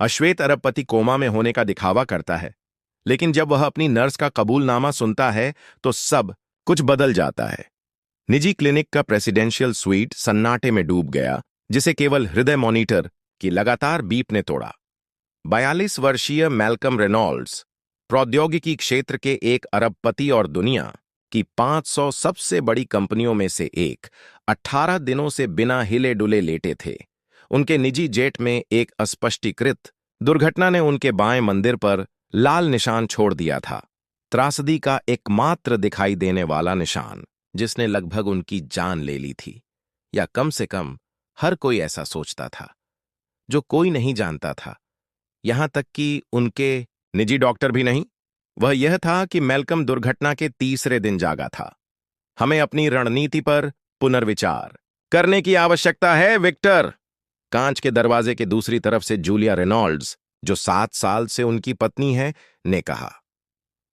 अश्वेत अरबपति कोमा में होने का दिखावा करता है, लेकिन जब वह अपनी नर्स का कबूलनामा सुनता है तो सब कुछ बदल जाता है। निजी क्लिनिक का प्रेसिडेंशियल स्वीट सन्नाटे में डूब गया, जिसे केवल हृदय मॉनिटर की लगातार बीप ने तोड़ा। 42 वर्षीय मैल्कम रेनॉल्ड्स, प्रौद्योगिकी क्षेत्र के एक अरबपति और दुनिया की 500 सबसे बड़ी कंपनियों में से एक, 18 दिनों से बिना हिले डुले लेटे थे। उनके निजी जेट में एक अस्पष्टीकृत दुर्घटना ने उनके बाएं मंदिर पर लाल निशान छोड़ दिया था, त्रासदी का एकमात्र दिखाई देने वाला निशान, जिसने लगभग उनकी जान ले ली थी। या कम से कम हर कोई ऐसा सोचता था। जो कोई नहीं जानता था, यहां तक कि उनके निजी डॉक्टर भी नहीं, वह यह था कि मैल्कम दुर्घटना के तीसरे दिन जागा था। हमें अपनी रणनीति पर पुनर्विचार करने की आवश्यकता है, विक्टर। कांच के दरवाजे के दूसरी तरफ से जूलिया रेनॉल्ड्स, जो 7 साल से उनकी पत्नी है, ने कहा।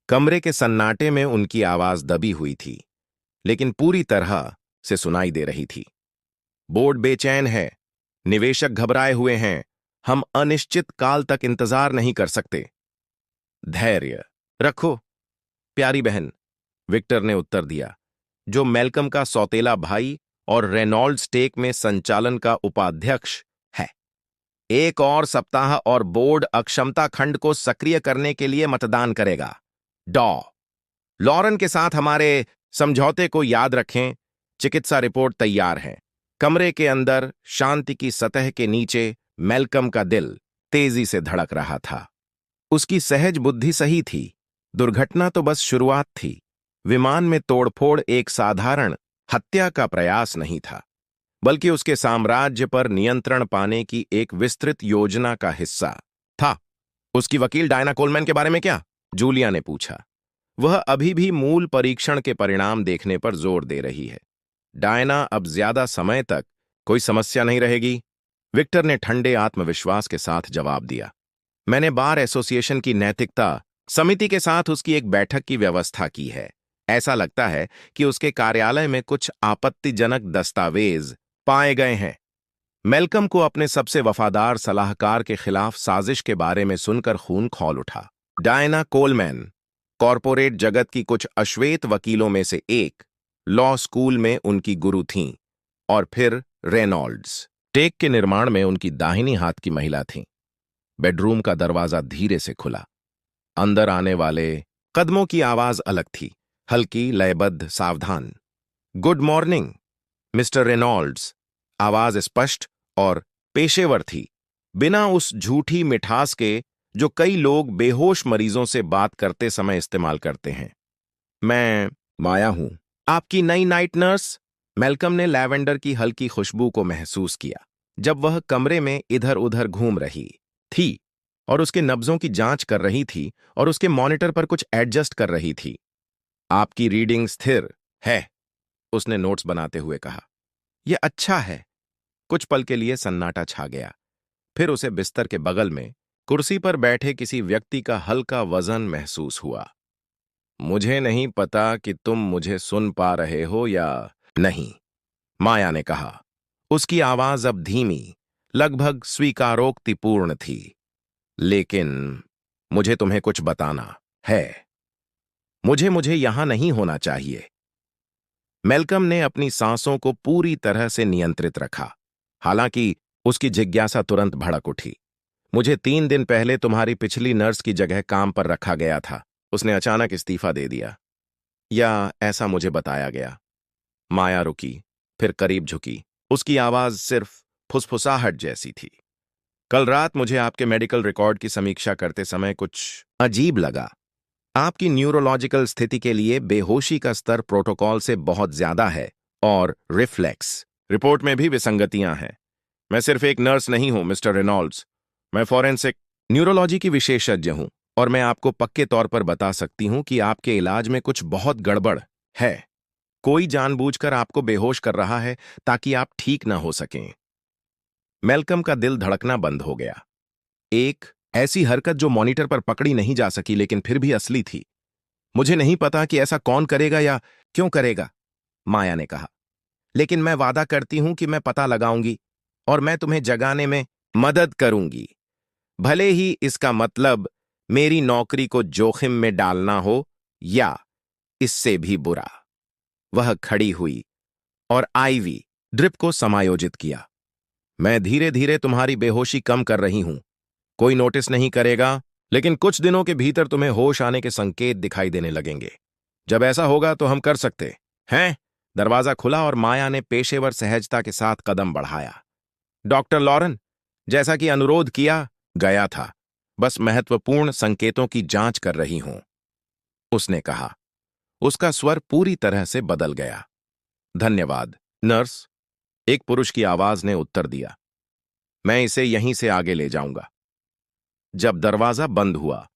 कमरे के सन्नाटे में उनकी आवाज दबी हुई थी, लेकिन पूरी तरह से सुनाई दे रही थी। बोर्ड बेचैन है, निवेशक घबराए हुए हैं, हम अनिश्चित काल तक इंतजार नहीं कर सकते। धैर्य रखो प्यारी बहन, विक्टर ने उत्तर दिया, जो मैल्कम का सौतेला भाई और रेनॉल्ड्स टेक में संचालन का उपाध्यक्ष है। 1 और सप्ताह और बोर्ड अक्षमता खंड को सक्रिय करने के लिए मतदान करेगा। डॉ लॉरेन के साथ हमारे समझौते को याद रखें। चिकित्सा रिपोर्ट तैयार है। कमरे के अंदर शांति की सतह के नीचे मैल्कम का दिल तेजी से धड़क रहा था। उसकी सहज बुद्धि सही थी। दुर्घटना तो बस शुरुआत थी। विमान में तोड़फोड़ एक साधारण हत्या का प्रयास नहीं था, बल्कि उसके साम्राज्य पर नियंत्रण पाने की एक विस्तृत योजना का हिस्सा था। उसकी वकील डायना कोलमैन के बारे में क्या? जूलिया ने पूछा। वह अभी भी मूल परीक्षण के परिणाम देखने पर जोर दे रही है। डायना अब ज्यादा समय तक कोई समस्या नहीं रहेगी, विक्टर ने ठंडे आत्मविश्वास के साथ जवाब दिया। मैंने बार एसोसिएशन की नैतिकता समिति के साथ उसकी एक बैठक की व्यवस्था की है। ऐसा लगता है कि उसके कार्यालय में कुछ आपत्तिजनक दस्तावेज पाए गए हैं। मैल्कम को अपने सबसे वफादार सलाहकार के खिलाफ साजिश के बारे में सुनकर खून खौल उठा। डायना कोलमैन कॉरपोरेट जगत की कुछ अश्वेत वकीलों में से एक, लॉ स्कूल में उनकी गुरु थीं, और फिर रेनॉल्ड्स टेक के निर्माण में उनकी दाहिनी हाथ की महिला थीं। बेडरूम का दरवाजा धीरे से खुला। अंदर आने वाले कदमों की आवाज अलग थी, हल्की, लयबद्ध, सावधान। Good morning mister Reynolds. आवाज स्पष्ट और पेशेवर थी, बिना उस झूठी मिठास के जो कई लोग बेहोश मरीजों से बात करते समय इस्तेमाल करते हैं। मैं माया हूं, आपकी नई नाइट नर्स। मैल्कम ने लैवेंडर की हल्की खुशबू को महसूस किया जब वह कमरे में इधर उधर घूम रही थी और उसके नब्जों की जांच कर रही थी और उसके मॉनिटर पर कुछ एडजस्ट कर रही थी। आपकी रीडिंग स्थिर है, उसने नोट्स बनाते हुए कहा। यह अच्छा है। कुछ पल के लिए सन्नाटा छा गया। फिर उसे बिस्तर के बगल में कुर्सी पर बैठे किसी व्यक्ति का हल्का वजन महसूस हुआ। मुझे नहीं पता कि तुम मुझे सुन पा रहे हो या नहीं, माया ने कहा। उसकी आवाज अब धीमी, लगभग स्वीकारोक्तिपूर्ण थी। लेकिन मुझे तुम्हें कुछ बताना है। मुझे यहां नहीं होना चाहिए। मैल्कम ने अपनी सांसों को पूरी तरह से नियंत्रित रखा, हालांकि उसकी जिज्ञासा तुरंत भड़क उठी। मुझे 3 दिन पहले तुम्हारी पिछली नर्स की जगह काम पर रखा गया था। उसने अचानक इस्तीफा दे दिया, या ऐसा मुझे बताया गया। माया रुकी, फिर करीब झुकी। उसकी आवाज सिर्फ फुसफुसाहट जैसी थी। कल रात मुझे आपके मेडिकल रिकॉर्ड की समीक्षा करते समय कुछ अजीब लगा। आपकी न्यूरोलॉजिकल स्थिति के लिए बेहोशी का स्तर प्रोटोकॉल से बहुत ज्यादा है और रिफ्लेक्स रिपोर्ट में भी विसंगतियां हैं। मैं सिर्फ एक नर्स नहीं हूं मिस्टर रेनॉल्ड्स, मैं फॉरेंसिक न्यूरोलॉजी की विशेषज्ञ हूं, और मैं आपको पक्के तौर पर बता सकती हूं कि आपके इलाज में कुछ बहुत गड़बड़ है। कोई जानबूझकर आपको बेहोश कर रहा है ताकि आप ठीक ना हो सकें। मैल्कम का दिल धड़कना बंद हो गया। एक ऐसी हरकत जो मॉनिटर पर पकड़ी नहीं जा सकी लेकिन फिर भी असली थी। मुझे नहीं पता कि ऐसा कौन करेगा या क्यों करेगा, माया ने कहा, लेकिन मैं वादा करती हूं कि मैं पता लगाऊंगी और मैं तुम्हें जगाने में मदद करूंगी। भले ही इसका मतलब मेरी नौकरी को जोखिम में डालना हो या इससे भी बुरा। वह खड़ी हुई और आईवी ड्रिप को समायोजित किया। मैं धीरे धीरे तुम्हारी बेहोशी कम कर रही हूं। कोई नोटिस नहीं करेगा, लेकिन कुछ दिनों के भीतर तुम्हें होश आने के संकेत दिखाई देने लगेंगे। जब ऐसा होगा तो हम कर सकते हैं। दरवाजा खुला और माया ने पेशेवर सहजता के साथ कदम बढ़ाया। डॉक्टर लॉरेन, जैसा कि अनुरोध किया गया था, बस महत्वपूर्ण संकेतों की जांच कर रही हूं, उसने कहा। उसका स्वर पूरी तरह से बदल गया। धन्यवाद नर्स, एक पुरुष की आवाज ने उत्तर दिया। मैं इसे यहीं से आगे ले जाऊंगा। जब दरवाजा बंद हुआ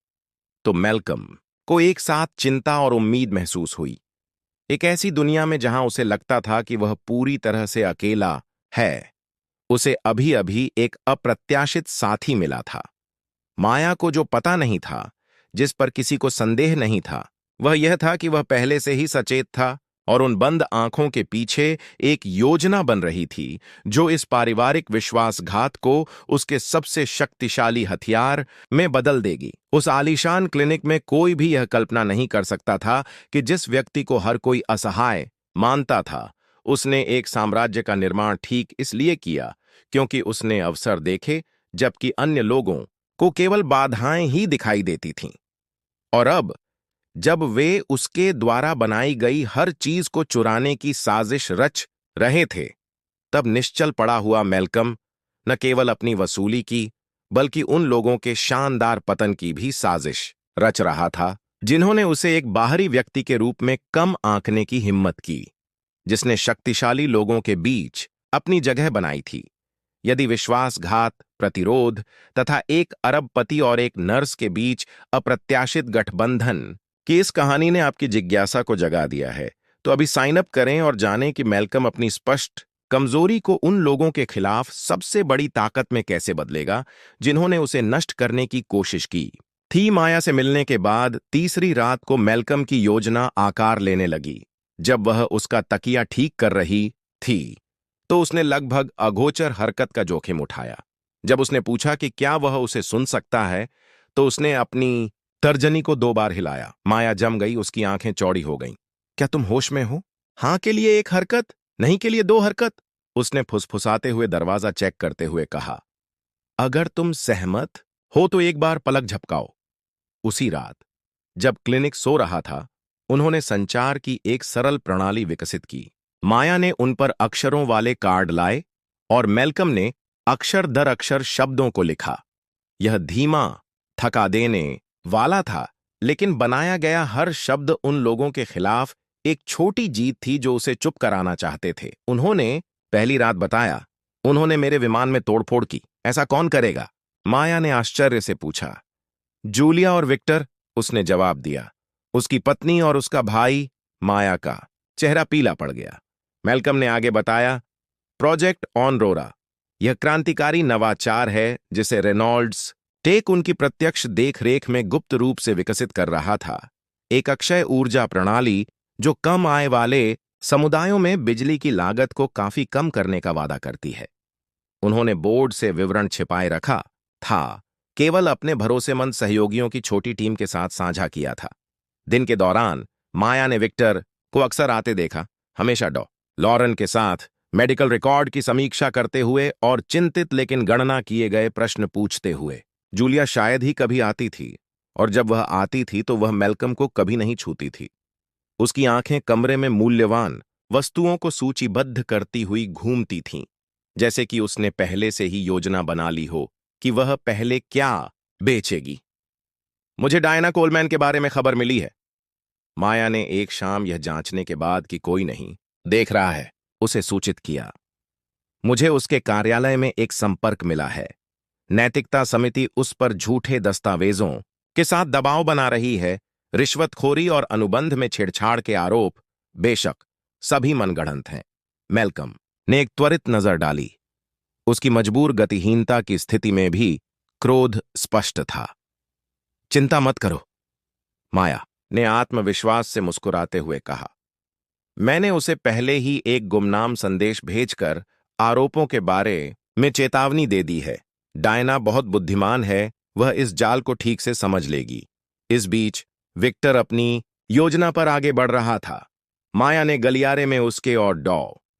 तो मैल्कम को एक साथ चिंता और उम्मीद महसूस हुई। एक ऐसी दुनिया में जहां उसे लगता था कि वह पूरी तरह से अकेला है, उसे अभी अभी एक अप्रत्याशित साथी मिला था। माया को जो पता नहीं था, जिस पर किसी को संदेह नहीं था, वह यह था कि वह पहले से ही सचेत था और उन बंद आंखों के पीछे एक योजना बन रही थी जो इस पारिवारिक विश्वासघात को उसके सबसे शक्तिशाली हथियार में बदल देगी। उस आलीशान क्लिनिक में कोई भी यह कल्पना नहीं कर सकता था कि जिस व्यक्ति को हर कोई असहाय मानता था, उसने एक साम्राज्य का निर्माण ठीक इसलिए किया क्योंकि उसने अवसर देखे, जबकि अन्य लोगों को केवल बाधाएं ही दिखाई देती थीं। और अब जब वे उसके द्वारा बनाई गई हर चीज को चुराने की साजिश रच रहे थे, तब निश्चल पड़ा हुआ मैल्कम न केवल अपनी वसूली की, बल्कि उन लोगों के शानदार पतन की भी साजिश रच रहा था जिन्होंने उसे एक बाहरी व्यक्ति के रूप में कम आंकने की हिम्मत की, जिसने शक्तिशाली लोगों के बीच अपनी जगह बनाई थी। यदि विश्वासघात, प्रतिरोध तथा एक अरबपति और एक नर्स के बीच अप्रत्याशित गठबंधन की इस कहानी ने आपकी जिज्ञासा को जगा दिया है, तो अभी साइन अप करें और जानें कि मैल्कम अपनी स्पष्ट कमजोरी को उन लोगों के खिलाफ सबसे बड़ी ताकत में कैसे बदलेगा जिन्होंने उसे नष्ट करने की कोशिश की थी। माया से मिलने के बाद तीसरी रात को मैल्कम की योजना आकार लेने लगी। जब वह उसका तकिया ठीक कर रही थी तो उसने लगभग अगोचर हरकत का जोखिम उठाया। जब उसने पूछा कि क्या वह उसे सुन सकता है, तो उसने अपनी तर्जनी को 2 बार हिलाया। माया जम गई, उसकी आंखें चौड़ी हो गईं। क्या तुम होश में हो? हां के लिए 1 हरकत, नहीं के लिए 2 हरकत, उसने फुसफुसाते हुए दरवाजा चेक करते हुए कहा। अगर तुम सहमत हो तो एक बार पलक झपकाओ। उसी रात जब क्लिनिक सो रहा था, उन्होंने संचार की एक सरल प्रणाली विकसित की। माया ने उन पर अक्षरों वाले कार्ड लाए और मैल्कम ने अक्षर दर अक्षर शब्दों को लिखा। यह धीमा, थका देने वाला था, लेकिन बनाया गया हर शब्द उन लोगों के खिलाफ एक छोटी जीत थी जो उसे चुप कराना चाहते थे। उन्होंने पहली रात बताया, उन्होंने मेरे विमान में तोड़फोड़ की। ऐसा कौन करेगा? माया ने आश्चर्य से पूछा। जूलिया और विक्टर, उसने जवाब दिया। उसकी पत्नी और उसका भाई। माया का चेहरा पीला पड़ गया। मैल्कम ने आगे बताया, प्रोजेक्ट ऑनरोरा यह क्रांतिकारी नवाचार है जिसे रेनॉल्ड्स टेक उनकी प्रत्यक्ष देखरेख में गुप्त रूप से विकसित कर रहा था। एक अक्षय ऊर्जा प्रणाली जो कम आय वाले समुदायों में बिजली की लागत को काफी कम करने का वादा करती है। उन्होंने बोर्ड से विवरण छिपाए रखा था, केवल अपने भरोसेमंद सहयोगियों की छोटी टीम के साथ साझा किया था। दिन के दौरान माया ने विक्टर को अक्सर आते देखा, हमेशा लॉरेन के साथ मेडिकल रिकॉर्ड की समीक्षा करते हुए और चिंतित लेकिन गणना किए गए प्रश्न पूछते हुए। जूलिया शायद ही कभी आती थी, और जब वह आती थी तो वह मैल्कम को कभी नहीं छूती थी। उसकी आंखें कमरे में मूल्यवान वस्तुओं को सूचीबद्ध करती हुई घूमती थीं, जैसे कि उसने पहले से ही योजना बना ली हो कि वह पहले क्या बेचेगी। मुझे डायना कोलमैन के बारे में खबर मिली है। माया ने एक शाम यह जांचने के बाद कि कोई नहीं देख रहा है, उसे सूचित किया। मुझे उसके कार्यालय में एक संपर्क मिला है। नैतिकता समिति उस पर झूठे दस्तावेजों के साथ दबाव बना रही है। रिश्वतखोरी और अनुबंध में छेड़छाड़ के आरोप बेशक सभी मनगढ़ंत हैं। मैल्कम ने एक त्वरित नजर डाली। उसकी मजबूर गतिहीनता की स्थिति में भी क्रोध स्पष्ट था। चिंता मत करो, माया ने आत्मविश्वास से मुस्कुराते हुए कहा। मैंने उसे पहले ही एक गुमनाम संदेश भेजकर आरोपों के बारे में चेतावनी दे दी है। डायना बहुत बुद्धिमान है वह इस जाल को ठीक से समझ लेगी। इस बीच विक्टर अपनी योजना पर आगे बढ़ रहा था। माया ने गलियारे में उसके और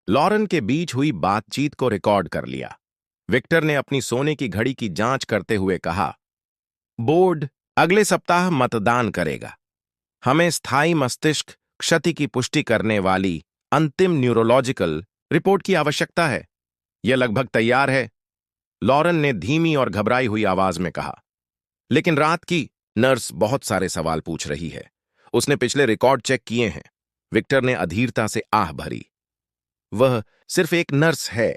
लॉरेन के बीच हुई बातचीत को रिकॉर्ड कर लिया। विक्टर ने अपनी सोने की घड़ी की जांच करते हुए कहा, बोर्ड अगले सप्ताह मतदान करेगा। हमें स्थायी मस्तिष्क क्षति की पुष्टि करने वाली अंतिम न्यूरोलॉजिकल रिपोर्ट की आवश्यकता है। यह लगभग तैयार है, लॉरेन ने धीमी और घबराई हुई आवाज में कहा। लेकिन रात की नर्स बहुत सारे सवाल पूछ रही है। उसने पिछले रिकॉर्ड चेक किए हैं। विक्टर ने अधीरता से आह भरी। वह सिर्फ एक नर्स है।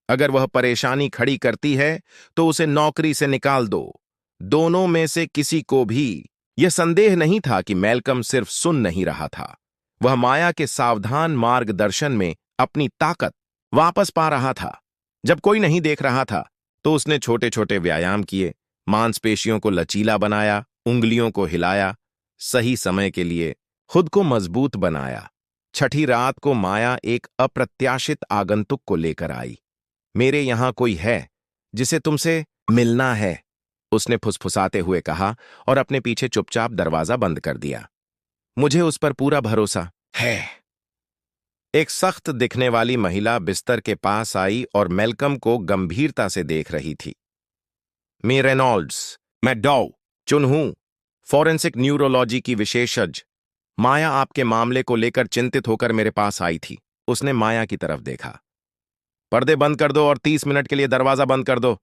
अगर वह परेशानी खड़ी करती है तो उसे नौकरी से निकाल दो। दोनों में से किसी को भी यह संदेह नहीं था कि मैल्कम सिर्फ सुन नहीं रहा था, वह माया के सावधान मार्गदर्शन में अपनी ताकत वापस पा रहा था। जब कोई नहीं देख रहा था तो उसने छोटे छोटे व्यायाम किए, मांसपेशियों को लचीला बनाया, उंगलियों को हिलाया, सही समय के लिए खुद को मजबूत बनाया। छठी रात को माया एक अप्रत्याशित आगंतुक को लेकर आई। मेरे यहां कोई है जिसे तुमसे मिलना है, उसने फुसफुसाते हुए कहा और अपने पीछे चुपचाप दरवाजा बंद कर दिया। मुझे उस पर पूरा भरोसा है। एक सख्त दिखने वाली महिला बिस्तर के पास आई और मैल्कम को गंभीरता से देख रही थी। मैं रेनॉल्ड्स, मैं चुन हूं, फॉरेंसिक न्यूरोलॉजी की विशेषज्ञ। माया आपके मामले को लेकर चिंतित होकर मेरे पास आई थी। उसने माया की तरफ देखा। पर्दे बंद कर दो और 30 मिनट के लिए दरवाजा बंद कर दो।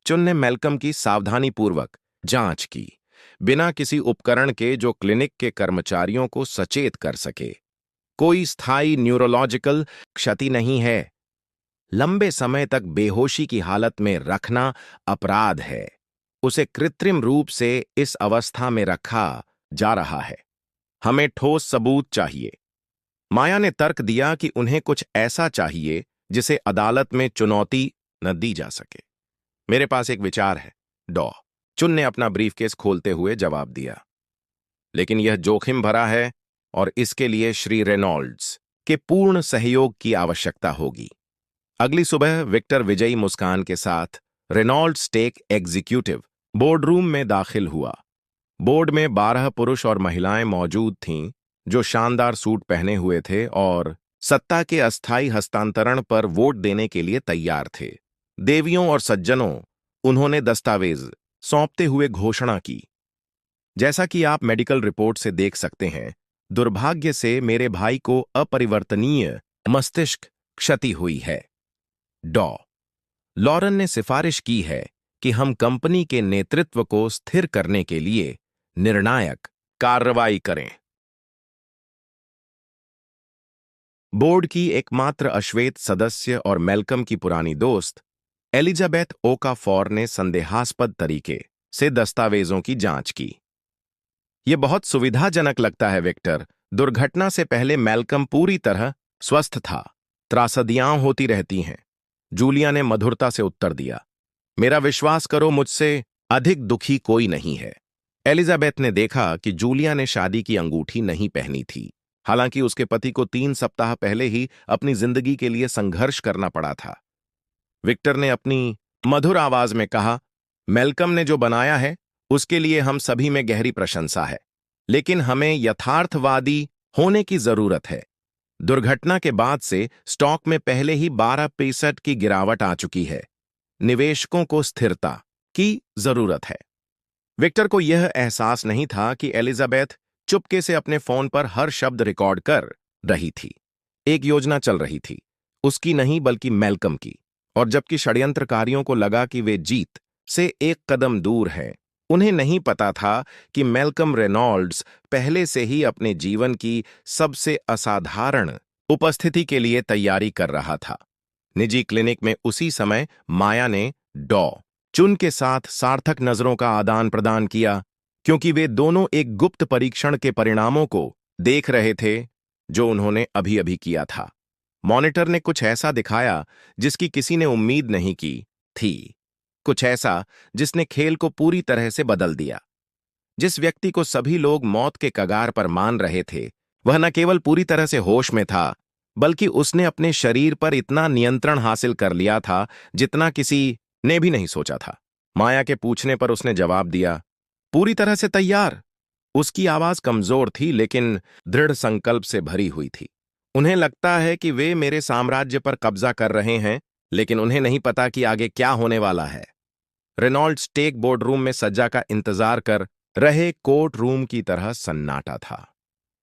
चुन ने मैल्कम की सावधानीपूर्वक जांच की, बिना किसी उपकरण के जो क्लिनिक के कर्मचारियों को सचेत कर सके। कोई स्थायी न्यूरोलॉजिकल क्षति नहीं है। लंबे समय तक बेहोशी की हालत में रखना अपराध है। उसे कृत्रिम रूप से इस अवस्था में रखा जा रहा है। हमें ठोस सबूत चाहिए। माया ने तर्क दिया कि उन्हें कुछ ऐसा चाहिए जिसे अदालत में चुनौती न दी जा सके। मेरे पास एक विचार है, चुन ने अपना ब्रीफकेस खोलते हुए जवाब दिया। लेकिन यह जोखिम भरा है और इसके लिए श्री रेनॉल्ड्स के पूर्ण सहयोग की आवश्यकता होगी। अगली सुबह विक्टर विजयी मुस्कान के साथ रेनॉल्ड्स टेक एग्जीक्यूटिव बोर्डरूम में दाखिल हुआ। बोर्ड में 12 पुरुष और महिलाएं मौजूद थीं जो शानदार सूट पहने हुए थे और सत्ता के अस्थायी हस्तांतरण पर वोट देने के लिए तैयार थे। देवियों और सज्जनों, उन्होंने दस्तावेज सौंपते हुए घोषणा की। जैसा कि आप मेडिकल रिपोर्ट से देख सकते हैं, दुर्भाग्य से मेरे भाई को अपरिवर्तनीय मस्तिष्क क्षति हुई है। लॉरेन ने सिफारिश की है कि हम कंपनी के नेतृत्व को स्थिर करने के लिए निर्णायक कार्रवाई करें। बोर्ड की एकमात्र अश्वेत सदस्य और मैल्कम की पुरानी दोस्त एलिजाबेथ ओकाफॉर ने संदेहास्पद तरीके से दस्तावेजों की जांच की। यह बहुत सुविधाजनक लगता है विक्टर। दुर्घटना से पहले मैल्कम पूरी तरह स्वस्थ था। त्रासदियां होती रहती हैं। जूलिया ने मधुरता से उत्तर दिया। मेरा विश्वास करो, मुझसे अधिक दुखी कोई नहीं है। एलिजाबेथ ने देखा कि जूलिया ने शादी की अंगूठी नहीं पहनी थी, हालांकि उसके पति को 3 सप्ताह पहले ही अपनी जिंदगी के लिए संघर्ष करना पड़ा था। विक्टर ने अपनी मधुर आवाज में कहा, मैल्कम ने जो बनाया है उसके लिए हम सभी में गहरी प्रशंसा है, लेकिन हमें यथार्थवादी होने की जरूरत है। दुर्घटना के बाद से स्टॉक में पहले ही 12% की गिरावट आ चुकी है। निवेशकों को स्थिरता की जरूरत है। विक्टर को यह एहसास नहीं था कि एलिजाबेथ चुपके से अपने फोन पर हर शब्द रिकॉर्ड कर रही थी। एक योजना चल रही थी, उसकी नहीं बल्कि मैल्कम की। और जबकि षड्यंत्रकारियों को लगा कि वे जीत से एक कदम दूर हैं, उन्हें नहीं पता था कि मैल्कम रेनॉल्ड्स पहले से ही अपने जीवन की सबसे असाधारण उपस्थिति के लिए तैयारी कर रहा था। निजी क्लिनिक में उसी समय माया ने चुन के साथ सार्थक नजरों का आदान प्रदान किया, क्योंकि वे दोनों एक गुप्त परीक्षण के परिणामों को देख रहे थे जो उन्होंने अभी अभी किया था। मॉनिटर ने कुछ ऐसा दिखाया जिसकी किसी ने उम्मीद नहीं की थी, कुछ ऐसा जिसने खेल को पूरी तरह से बदल दिया। जिस व्यक्ति को सभी लोग मौत के कगार पर मान रहे थे, वह न केवल पूरी तरह से होश में था, बल्कि उसने अपने शरीर पर इतना नियंत्रण हासिल कर लिया था जितना किसी ने भी नहीं सोचा था। माया के पूछने पर उसने जवाब दिया, पूरी तरह से तैयार। उसकी आवाज कमजोर थी लेकिन दृढ़ संकल्प से भरी हुई थी। उन्हें लगता है कि वे मेरे साम्राज्य पर कब्जा कर रहे हैं, लेकिन उन्हें नहीं पता कि आगे क्या होने वाला है। रेनॉल्ड्स टेक बोर्ड रूम में सज्जा का इंतजार कर रहे कोर्ट रूम की तरह सन्नाटा था।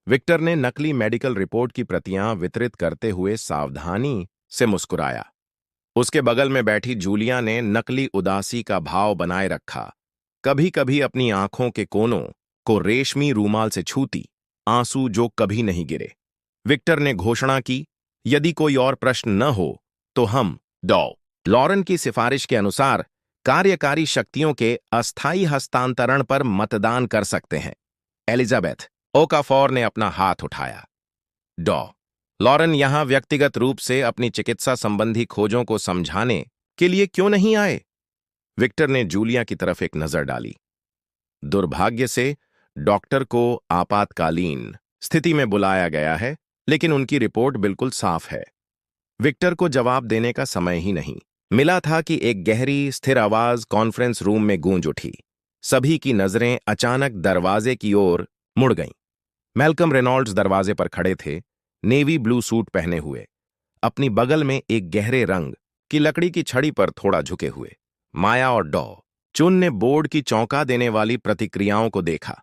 विक्टर ने नकली मेडिकल रिपोर्ट की प्रतियां वितरित करते हुए सावधानी से मुस्कुराया। उसके बगल में बैठी जूलिया ने नकली उदासी का भाव बनाए रखा, कभी कभी अपनी आंखों के कोनों को रेशमी रूमाल से छूती, आंसू जो कभी नहीं गिरे। विक्टर ने घोषणा की, यदि कोई और प्रश्न न हो तो हम डॉ लॉरेन की सिफारिश के अनुसार कार्यकारी शक्तियों के अस्थायी हस्तांतरण पर मतदान कर सकते हैं। एलिजाबेथ ओकाफोर ने अपना हाथ उठाया। डॉ लॉरेन यहां व्यक्तिगत रूप से अपनी चिकित्सा संबंधी खोजों को समझाने के लिए क्यों नहीं आए? विक्टर ने जूलिया की तरफ एक नजर डाली। दुर्भाग्य से डॉक्टर को आपातकालीन स्थिति में बुलाया गया है, लेकिन उनकी रिपोर्ट बिल्कुल साफ है। विक्टर को जवाब देने का समय ही नहीं मिला था कि एक गहरी स्थिर आवाज कॉन्फ्रेंस रूम में गूंज उठी। सभी की नजरें अचानक दरवाजे की ओर मुड़ गईं। मैल्कम रेनॉल्ड्स दरवाजे पर खड़े थे, नेवी ब्लू सूट पहने हुए, अपनी बगल में एक गहरे रंग की लकड़ी की छड़ी पर थोड़ा झुके हुए। माया और डॉ चुन ने बोर्ड की चौंका देने वाली प्रतिक्रियाओं को देखा।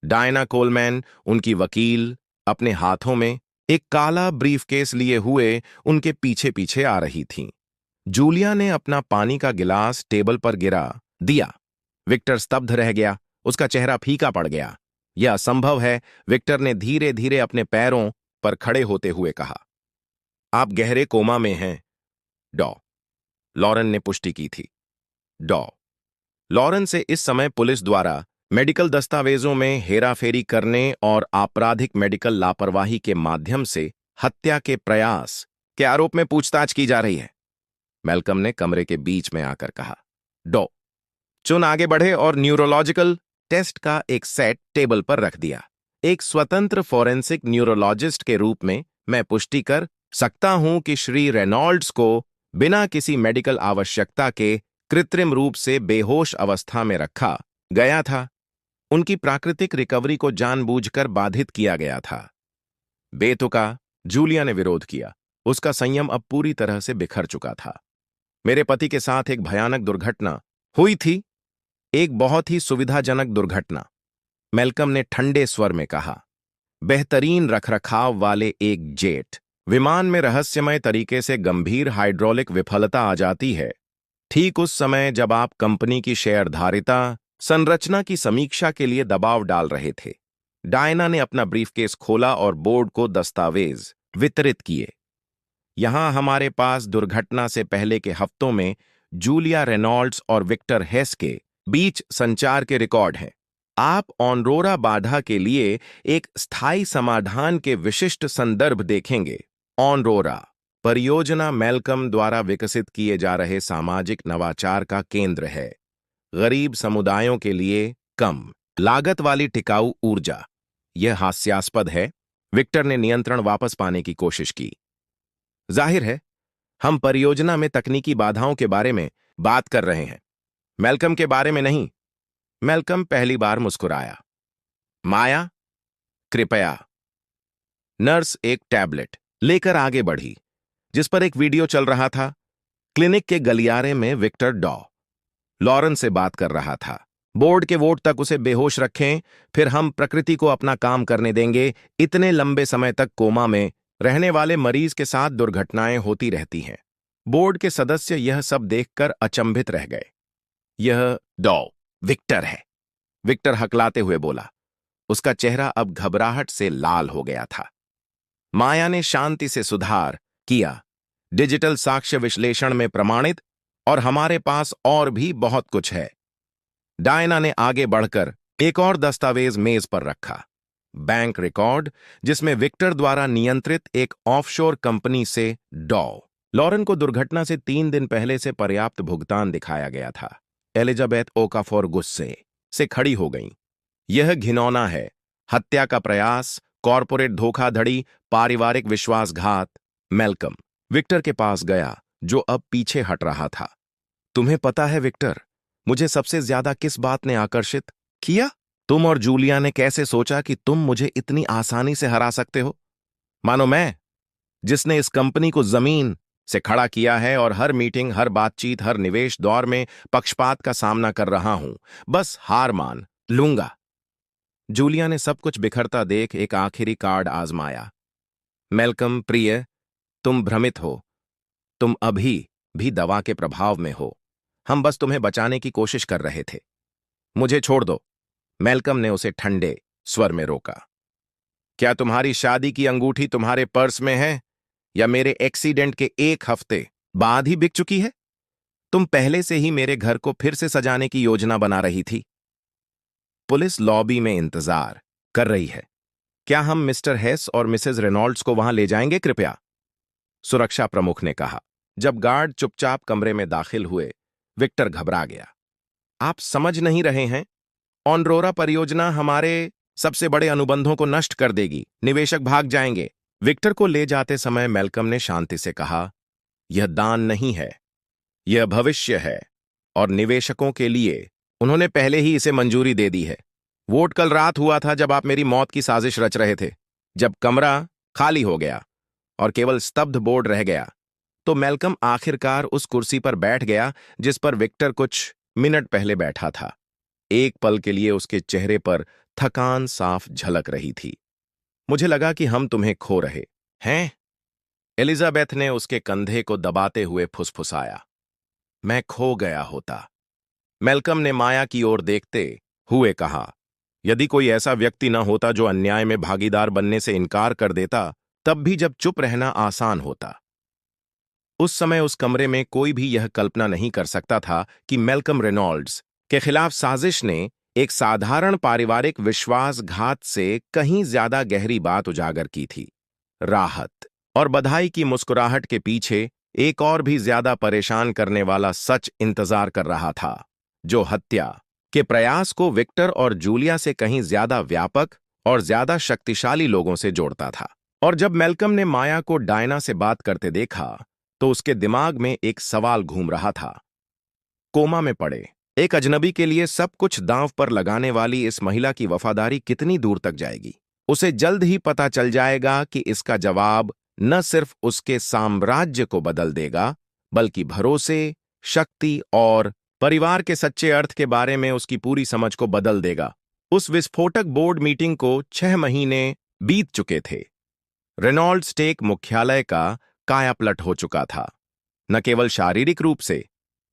डायना कोलमैन, उनकी वकील, अपने हाथों में एक काला ब्रीफकेस लिए हुए उनके पीछे पीछे आ रही थीं। जूलिया ने अपना पानी का गिलास टेबल पर गिरा दिया। विक्टर स्तब्ध रह गया, उसका चेहरा फीका पड़ गया। यह असंभव है, विक्टर ने धीरे धीरे अपने पैरों पर खड़े होते हुए कहा। आप गहरे कोमा में हैं, डॉ लॉरेन ने पुष्टि की थी। डॉ लॉरेन से इस समय पुलिस द्वारा मेडिकल दस्तावेजों में हेराफेरी करने और आपराधिक मेडिकल लापरवाही के माध्यम से हत्या के प्रयास के आरोप में पूछताछ की जा रही है, मैल्कम ने कमरे के बीच में आकर कहा। डॉ चुन आगे बढ़े और न्यूरोलॉजिकल टेस्ट का एक सेट टेबल पर रख दिया। एक स्वतंत्र फॉरेंसिक न्यूरोलॉजिस्ट के रूप में मैं पुष्टि कर सकता हूं कि श्री रेनॉल्ड्स को बिना किसी मेडिकल आवश्यकता के कृत्रिम रूप से बेहोश अवस्था में रखा गया था। उनकी प्राकृतिक रिकवरी को जानबूझकर बाधित किया गया था। बेतुका, जूलिया ने विरोध किया। उसका संयम अब पूरी तरह से बिखर चुका था। मेरे पति के साथ एक भयानक दुर्घटना हुई थी, एक बहुत ही सुविधाजनक दुर्घटना, मैल्कम ने ठंडे स्वर में कहा। बेहतरीन रखरखाव वाले एक जेट विमान में रहस्यमय तरीके से गंभीर हाइड्रोलिक विफलता आ जाती है, ठीक उस समय जब आप कंपनी की शेयरधारिता संरचना की समीक्षा के लिए दबाव डाल रहे थे। डायना ने अपना ब्रीफकेस खोला और बोर्ड को दस्तावेज वितरित किए। यहां हमारे पास दुर्घटना से पहले के हफ्तों में जूलिया रेनॉल्ड्स और विक्टर हेस के बीच संचार के रिकॉर्ड हैं। आप ऑनरोरा बाधा के लिए एक स्थायी समाधान के विशिष्ट संदर्भ देखेंगे। ऑनरोरा परियोजना मैल्कम द्वारा विकसित किए जा रहे सामाजिक नवाचार का केंद्र है। गरीब समुदायों के लिए कम लागत वाली टिकाऊ ऊर्जा। यह हास्यास्पद है। विक्टर ने नियंत्रण वापस पाने की कोशिश की। जाहिर है, हम परियोजना में तकनीकी बाधाओं के बारे में बात कर रहे हैं, मैल्कम के बारे में नहीं। मैल्कम पहली बार मुस्कुराया। माया, कृपया। नर्स एक टैबलेट लेकर आगे बढ़ी, जिस पर एक वीडियो चल रहा था। क्लिनिक के गलियारे में विक्टर डॉ लॉरेन से बात कर रहा था। बोर्ड के वोट तक उसे बेहोश रखें, फिर हम प्रकृति को अपना काम करने देंगे। इतने लंबे समय तक कोमा में रहने वाले मरीज के साथ दुर्घटनाएं होती रहती हैं। बोर्ड के सदस्य यह सब देखकर अचंभित रह गए। यह डॉ विक्टर है, विक्टर हकलाते हुए बोला। उसका चेहरा अब घबराहट से लाल हो गया था। माया ने शांति से सुधार किया। डिजिटल साक्ष्य विश्लेषण में प्रमाणित, और हमारे पास और भी बहुत कुछ है। डायना ने आगे बढ़कर एक और दस्तावेज मेज पर रखा। बैंक रिकॉर्ड, जिसमें विक्टर द्वारा नियंत्रित एक ऑफशोर कंपनी से डॉ लॉरेन को दुर्घटना से 3 दिन पहले से पर्याप्त भुगतान दिखाया गया था। एलिजाबेथ ओकाफोर गुस्से से खड़ी हो गईं। यह घिनौना है। हत्या का प्रयास, कॉरपोरेट धोखाधड़ी, पारिवारिक विश्वासघात। मैल्कम विक्टर के पास गया, जो अब पीछे हट रहा था। तुम्हें पता है विक्टर, मुझे सबसे ज्यादा किस बात ने आकर्षित किया? तुम और जूलिया ने कैसे सोचा कि तुम मुझे इतनी आसानी से हरा सकते हो? मानो मैं, जिसने इस कंपनी को जमीन से खड़ा किया है और हर मीटिंग, हर बातचीत, हर निवेश दौर में पक्षपात का सामना कर रहा हूं, बस हार मान लूंगा। जूलिया ने सब कुछ बिखरता देख एक आखिरी कार्ड आजमाया। मेलकम प्रिय, तुम भ्रमित हो। तुम अभी भी दवा के प्रभाव में हो। हम बस तुम्हें बचाने की कोशिश कर रहे थे। मुझे छोड़ दो। मेलकम ने उसे ठंडे स्वर में रोका। क्या तुम्हारी शादी की अंगूठी तुम्हारे पर्स में है या मेरे एक्सीडेंट के एक हफ्ते बाद ही बिक चुकी है? तुम पहले से ही मेरे घर को फिर से सजाने की योजना बना रही थी। पुलिस लॉबी में इंतजार कर रही है। क्या हम मिस्टर हेस और मिसेस रेनॉल्ड्स को वहां ले जाएंगे कृपया? सुरक्षा प्रमुख ने कहा। जब गार्ड चुपचाप कमरे में दाखिल हुए, विक्टर घबरा गया। आप समझ नहीं रहे हैं? ऑनरोरा परियोजना हमारे सबसे बड़े अनुबंधों को नष्ट कर देगी। निवेशक भाग जाएंगे। विक्टर को ले जाते समय मेलकम ने शांति से कहा, यह दान नहीं है, यह भविष्य है और निवेशकों के लिए उन्होंने पहले ही इसे मंजूरी दे दी है। वोट कल रात हुआ था जब आप मेरी मौत की साजिश रच रहे थे। जब कमरा खाली हो गया और केवल स्तब्ध बोर्ड रह गया, तो मेलकम आखिरकार उस कुर्सी पर बैठ गया जिस पर विक्टर कुछ मिनट पहले बैठा था। एक पल के लिए उसके चेहरे पर थकान साफ झलक रही थी। मुझे लगा कि हम तुम्हें खो रहे हैं। एलिजाबेथ ने उसके कंधे को दबाते हुए फुसफुसाया। मैं खो गया होता। मेलकम ने माया की ओर देखते हुए कहा, यदि कोई ऐसा व्यक्ति न होता जो अन्याय में भागीदार बनने से इनकार कर देता, तब भी जब चुप रहना आसान होता। उस समय उस कमरे में कोई भी यह कल्पना नहीं कर सकता था कि मेलकम रेनॉल्ड्स के खिलाफ साजिश ने एक साधारण पारिवारिक विश्वासघात से कहीं ज्यादा गहरी बात उजागर की थी। राहत और बधाई की मुस्कुराहट के पीछे एक और भी ज्यादा परेशान करने वाला सच इंतजार कर रहा था, जो हत्या के प्रयास को विक्टर और जूलिया से कहीं ज्यादा व्यापक और ज्यादा शक्तिशाली लोगों से जोड़ता था। और जब मेलकम ने माया को डायना से बात करते देखा, तो उसके दिमाग में एक सवाल घूम रहा था। कोमा में पड़े एक अजनबी के लिए सब कुछ दांव पर लगाने वाली इस महिला की वफादारी कितनी दूर तक जाएगी? उसे जल्द ही पता चल जाएगा कि इसका जवाब न सिर्फ उसके साम्राज्य को बदल देगा, बल्कि भरोसे, शक्ति और परिवार के सच्चे अर्थ के बारे में उसकी पूरी समझ को बदल देगा। उस विस्फोटक बोर्ड मीटिंग को 6 महीने बीत चुके थे। रेनॉल्ड्स टेक मुख्यालय का कायापलट हो चुका था, न केवल शारीरिक रूप से,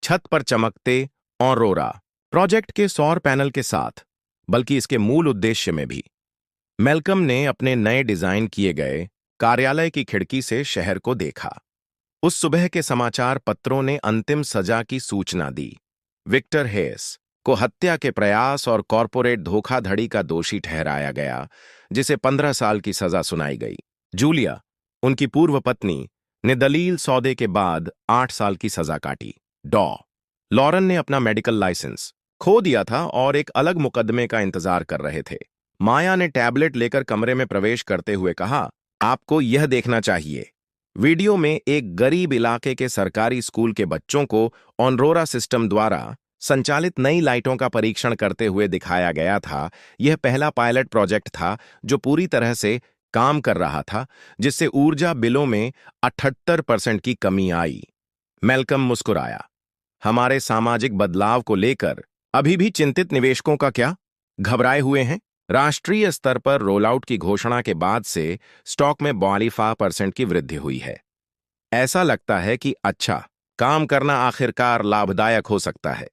छत पर चमकते ऑरोरा प्रोजेक्ट के सौर पैनल के साथ, बल्कि इसके मूल उद्देश्य में भी। मेलकम ने अपने नए डिजाइन किए गए कार्यालय की खिड़की से शहर को देखा। उस सुबह के समाचार पत्रों ने अंतिम सजा की सूचना दी। विक्टर हेस को हत्या के प्रयास और कॉरपोरेट धोखाधड़ी का दोषी ठहराया गया, जिसे 15 साल की सजा सुनाई गई। जूलिया, उनकी पूर्व पत्नी, ने दलील सौदे के बाद 8 साल की सजा काटी। लॉरेन ने अपना मेडिकल लाइसेंस खो दिया था और एक अलग मुकदमे का इंतजार कर रहे थे। माया ने टैबलेट लेकर कमरे में प्रवेश करते हुए कहा, आपको यह देखना चाहिए। वीडियो में एक गरीब इलाके के सरकारी स्कूल के बच्चों को ऑनरोरा सिस्टम द्वारा संचालित नई लाइटों का परीक्षण करते हुए दिखाया गया था। यह पहला पायलट प्रोजेक्ट था जो पूरी तरह से काम कर रहा था, जिससे ऊर्जा बिलों में 78% की कमी आई। मेलकम मुस्कुराया। हमारे सामाजिक बदलाव को लेकर अभी भी चिंतित निवेशकों का क्या? घबराए हुए हैं? राष्ट्रीय स्तर पर रोलआउट की घोषणा के बाद से स्टॉक में 42% की वृद्धि हुई है। ऐसा लगता है कि अच्छा काम करना आखिरकार लाभदायक हो सकता है।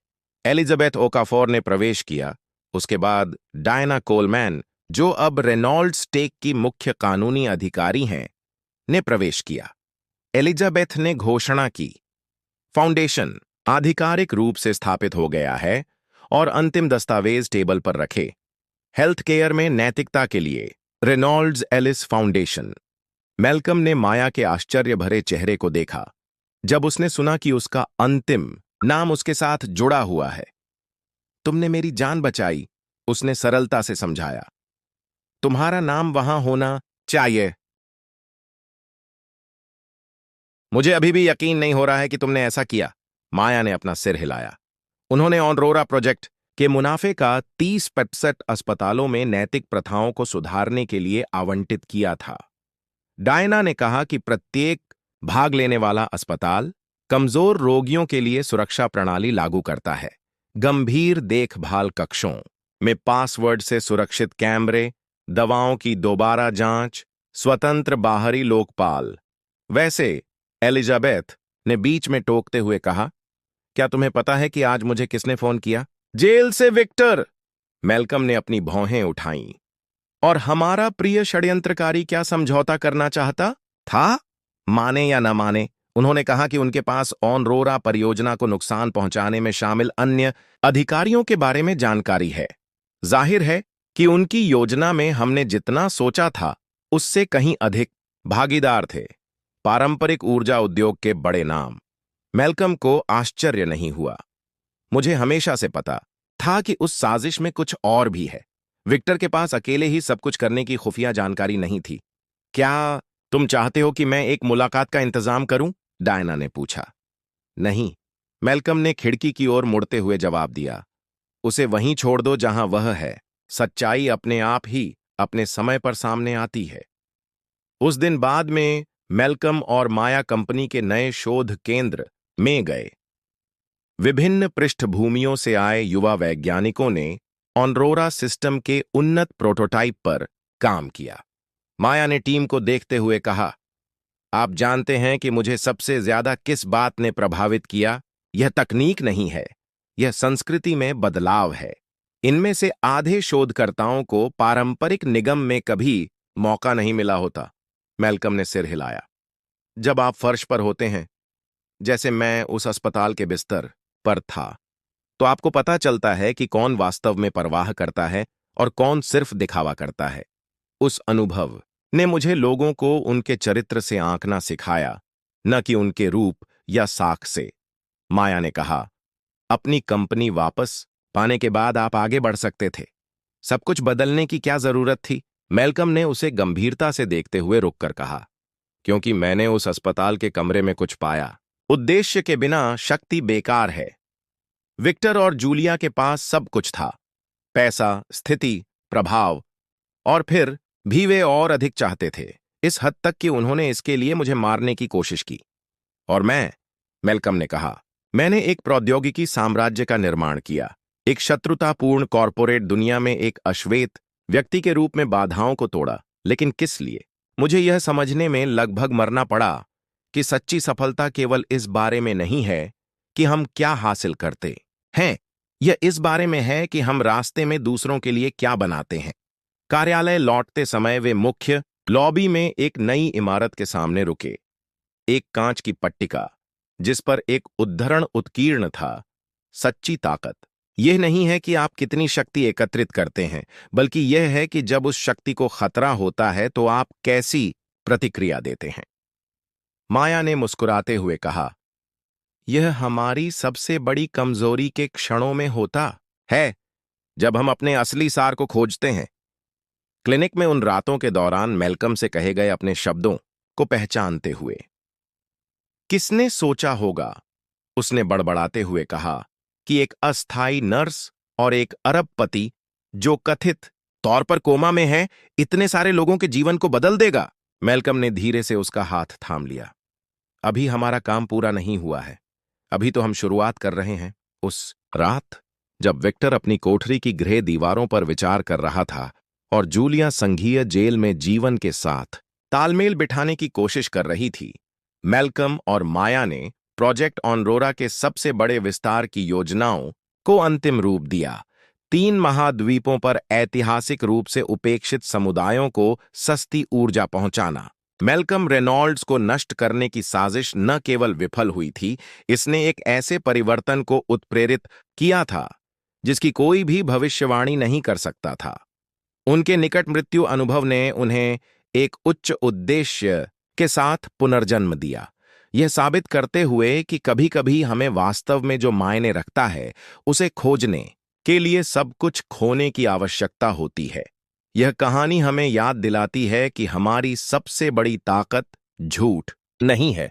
एलिजाबेथ ओकाफोर ने प्रवेश किया। उसके बाद डायना कोलमैन, जो अब रेनॉल्ड्स टेक की मुख्य कानूनी अधिकारी हैं, ने प्रवेश किया। एलिजाबेथ ने घोषणा की, फाउंडेशन आधिकारिक रूप से स्थापित हो गया है और अंतिम दस्तावेज टेबल पर रखे। हेल्थ केयर में नैतिकता के लिए रेनॉल्ड्स एलिस फाउंडेशन। मेलकम ने माया के आश्चर्य भरे चेहरे को देखा जब उसने सुना कि उसका अंतिम नाम उसके साथ जुड़ा हुआ है। तुमने मेरी जान बचाई, उसने सरलता से समझाया। तुम्हारा नाम वहां होना चाहिए। मुझे अभी भी यकीन नहीं हो रहा है कि तुमने ऐसा किया। माया ने अपना सिर हिलाया। उन्होंने ऑनरोरा प्रोजेक्ट के मुनाफे का 30% अस्पतालों में नैतिक प्रथाओं को सुधारने के लिए आवंटित किया था। डायना ने कहा कि प्रत्येक भाग लेने वाला अस्पताल कमजोर रोगियों के लिए सुरक्षा प्रणाली लागू करता है, गंभीर देखभाल कक्षों में पासवर्ड से सुरक्षित कैमरे, दवाओं की दोबारा जांच, स्वतंत्र बाहरी लोकपाल। वैसे, एलिजाबेथ ने बीच में टोकते हुए कहा, क्या तुम्हें पता है कि आज मुझे किसने फोन किया? जेल से विक्टर! मैल्कम ने अपनी भौहें उठाईं। और हमारा प्रिय षड्यंत्रकारी क्या समझौता करना चाहता था? माने या न माने, उन्होंने कहा कि उनके पास ऑनरोरा परियोजना को नुकसान पहुंचाने में शामिल अन्य अधिकारियों के बारे में जानकारी है। जाहिर है कि उनकी योजना में हमने जितना सोचा था उससे कहीं अधिक भागीदार थे। पारंपरिक ऊर्जा उद्योग के बड़े नाम। मैल्कम को आश्चर्य नहीं हुआ। मुझे हमेशा से पता था कि उस साजिश में कुछ और भी है। विक्टर के पास अकेले ही सब कुछ करने की खुफिया जानकारी नहीं थी। क्या तुम चाहते हो कि मैं एक मुलाकात का इंतजाम करूं? डायना ने पूछा। नहीं, मैल्कम ने खिड़की की ओर मुड़ते हुए जवाब दिया। उसे वहीं छोड़ दो जहां वह है। सच्चाई अपने आप ही अपने समय पर सामने आती है। उस दिन बाद में मैल्कम और माया कंपनी के नए शोध केंद्र में गए। विभिन्न पृष्ठभूमियों से आए युवा वैज्ञानिकों ने ऑनरोरा सिस्टम के उन्नत प्रोटोटाइप पर काम किया। माया ने टीम को देखते हुए कहा, आप जानते हैं कि मुझे सबसे ज्यादा किस बात ने प्रभावित किया? यह तकनीक नहीं है, यह संस्कृति में बदलाव है। इनमें से आधे शोधकर्ताओं को पारंपरिक निगम में कभी मौका नहीं मिला होता। मैल्कम ने सिर हिलाया। जब आप फर्श पर होते हैं, जैसे मैं उस अस्पताल के बिस्तर पर था, तो आपको पता चलता है कि कौन वास्तव में परवाह करता है और कौन सिर्फ दिखावा करता है। उस अनुभव ने मुझे लोगों को उनके चरित्र से आंकना सिखाया, न कि उनके रूप या साख से। माया ने कहा, अपनी कंपनी वापस पाने के बाद आप आगे बढ़ सकते थे। सब कुछ बदलने की क्या जरूरत थी? मैल्कम ने उसे गंभीरता से देखते हुए रुककर कहा, क्योंकि मैंने उस अस्पताल के कमरे में कुछ पाया। उद्देश्य के बिना शक्ति बेकार है। विक्टर और जूलिया के पास सब कुछ था, पैसा, स्थिति, प्रभाव, और फिर भी वे और अधिक चाहते थे, इस हद तक कि उन्होंने इसके लिए मुझे मारने की कोशिश की। और मैल्कम ने कहा, मैंने एक प्रौद्योगिकी साम्राज्य का निर्माण किया, एक शत्रुतापूर्ण कॉरपोरेट दुनिया में एक अश्वेत व्यक्ति के रूप में बाधाओं को तोड़ा। लेकिन किस लिए? मुझे यह समझने में लगभग मरना पड़ा कि सच्ची सफलता केवल इस बारे में नहीं है कि हम क्या हासिल करते हैं, यह इस बारे में है कि हम रास्ते में दूसरों के लिए क्या बनाते हैं। कार्यालय लौटते समय वे मुख्य लॉबी में एक नई इमारत के सामने रुके। एक कांच की पट्टिका जिस पर एक उद्धरण उत्कीर्ण था, सच्ची ताकत यह नहीं है कि आप कितनी शक्ति एकत्रित करते हैं, बल्कि यह है कि जब उस शक्ति को खतरा होता है तो आप कैसी प्रतिक्रिया देते हैं। माया ने मुस्कुराते हुए कहा, यह हमारी सबसे बड़ी कमजोरी के क्षणों में होता है, जब हम अपने असली सार को खोजते हैं। क्लिनिक में उन रातों के दौरान मैल्कम से कहे गए अपने शब्दों को पहचानते हुए, किसने सोचा होगा, उसने बड़बड़ाते हुए कहा, कि एक अस्थायी नर्स और एक अरबपति जो कथित तौर पर कोमा में है, इतने सारे लोगों के जीवन को बदल देगा। मैल्कम ने धीरे से उसका हाथ थाम लिया। अभी हमारा काम पूरा नहीं हुआ है, अभी तो हम शुरुआत कर रहे हैं। उस रात जब विक्टर अपनी कोठरी की ग्रे दीवारों पर विचार कर रहा था और जूलिया संघीय जेल में जीवन के साथ तालमेल बिठाने की कोशिश कर रही थी, मैल्कम और माया ने प्रोजेक्ट ऑनरोरा के सबसे बड़े विस्तार की योजनाओं को अंतिम रूप दिया। 3 महाद्वीपों पर ऐतिहासिक रूप से उपेक्षित समुदायों को सस्ती ऊर्जा पहुंचाना। मैल्कम रेनॉल्ड्स को नष्ट करने की साजिश न केवल विफल हुई थी, इसने एक ऐसे परिवर्तन को उत्प्रेरित किया था जिसकी कोई भी भविष्यवाणी नहीं कर सकता था। उनके निकट मृत्यु अनुभव ने उन्हें एक उच्च उद्देश्य के साथ पुनर्जन्म दिया, यह साबित करते हुए कि कभी-कभी हमें वास्तव में जो मायने रखता है उसे खोजने के लिए सब कुछ खोने की आवश्यकता होती है। यह कहानी हमें याद दिलाती है कि हमारी सबसे बड़ी ताकत झूठ नहीं है,